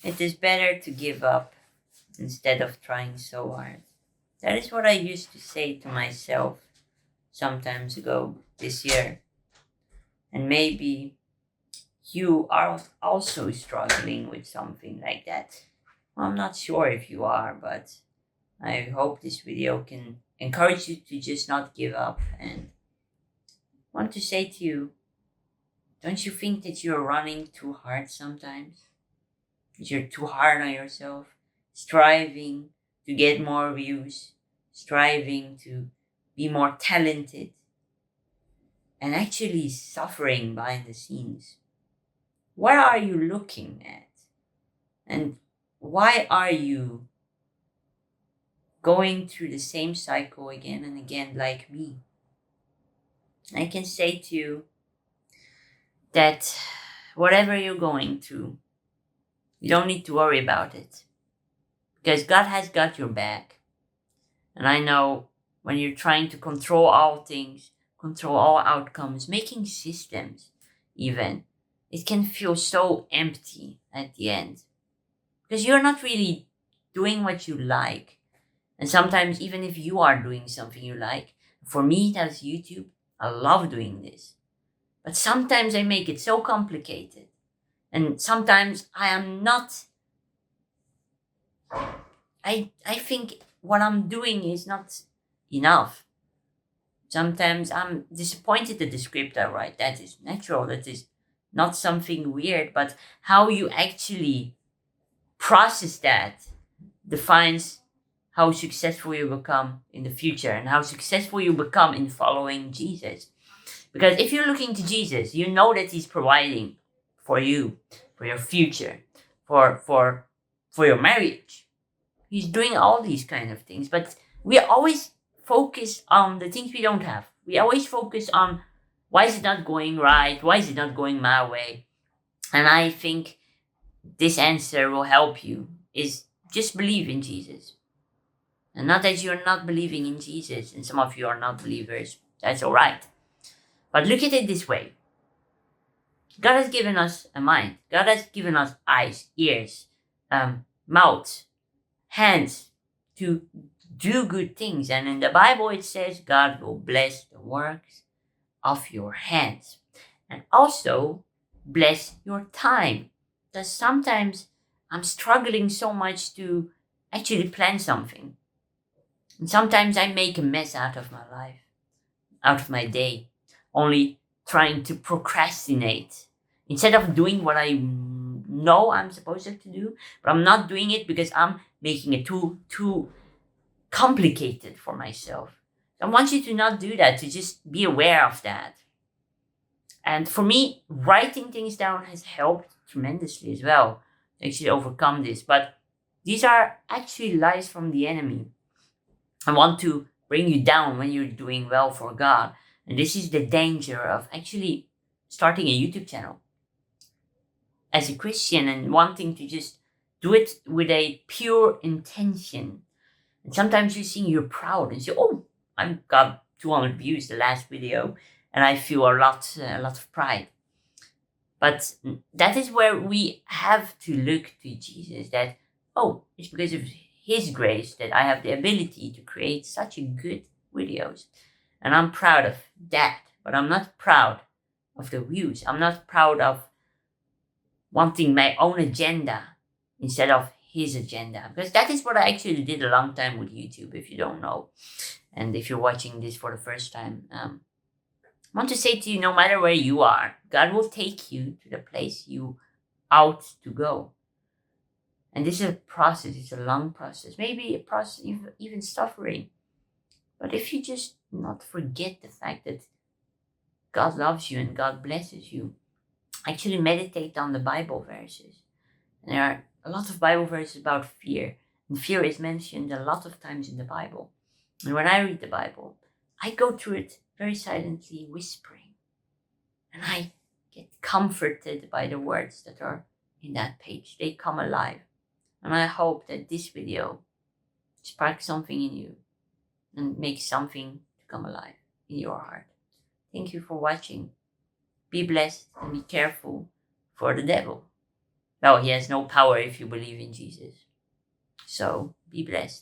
It is better to give up instead of trying so hard. That is what I used to say to myself sometimes ago this year. And maybe you are also struggling with something like that. Well, I'm not sure if you are, but I hope this video can encourage you to just not give up. And want to say to you, don't you think that you're running too hard sometimes? That you're too hard on yourself, striving to get more views, striving to be more talented, and actually suffering behind the scenes. What are you looking at? And why are you going through the same cycle again and again like me? I can say to you that whatever you're going through, you don't need to worry about it because God has got your back. And I know when you're trying to control all things, control all outcomes, making systems even, it can feel so empty at the end because you're not really doing what you like. And sometimes, even if you are doing something you like, for me, that's YouTube. I love doing this. But sometimes I make it so complicated. And sometimes I am not, I think what I'm doing is not enough. Sometimes I'm disappointed at the script I write. That is natural. That is not something weird. But how you actually process that defines how successful you become in the future and how successful you become in following Jesus. Because if you're looking to Jesus, you know that He's providing for you, for your future, for your marriage. He's doing all these kind of things. But we always focus on the things we don't have. We always focus on why is it not going right? Why is it not going my way? And I think this answer will help you is just believe in Jesus. And not that you're not believing in Jesus, and some of you are not believers. That's all right. But look at it this way. God has given us a mind. God has given us eyes, ears, mouth, hands to do good things. And in the Bible it says God will bless the works of your hands. And also bless your time. Because sometimes I'm struggling so much to actually plan something. And sometimes I make a mess out of my life, out of my day, only trying to procrastinate instead of doing what I know I'm supposed to do, but I'm not doing it because I'm making it too complicated for myself. I want you to not do that, to just be aware of that. And for me, writing things down has helped tremendously as well to actually overcome this. But these are actually lies from the enemy. I want to bring you down when you're doing well for God. And this is the danger of actually starting a YouTube channel as a Christian and wanting to just do it with a pure intention. And sometimes you're seeing you're proud and say, oh, I got 200 views the last video and I feel a lot of pride. But that is where we have to look to Jesus, that, oh, it's because of His grace that I have the ability to create such a good videos. And I'm proud of that, but I'm not proud of the views. I'm not proud of wanting my own agenda instead of His agenda. Because that is what I actually did a long time with YouTube, if you don't know. And if you're watching this for the first time, I want to say to you, no matter where you are, God will take you to the place you ought to go. And this is a process, it's a long process, maybe a process even suffering. But if you just not forget the fact that God loves you and God blesses you, actually meditate on the Bible verses. And there are a lot of Bible verses about fear. And fear is mentioned a lot of times in the Bible. And when I read the Bible, I go through it very silently, whispering. And I get comforted by the words that are in that page. They come alive. And I hope that this video sparks something in you and makes something to come alive in your heart. Thank you for watching. Be blessed and be careful for the devil. Well, he has no power if you believe in Jesus. So be blessed.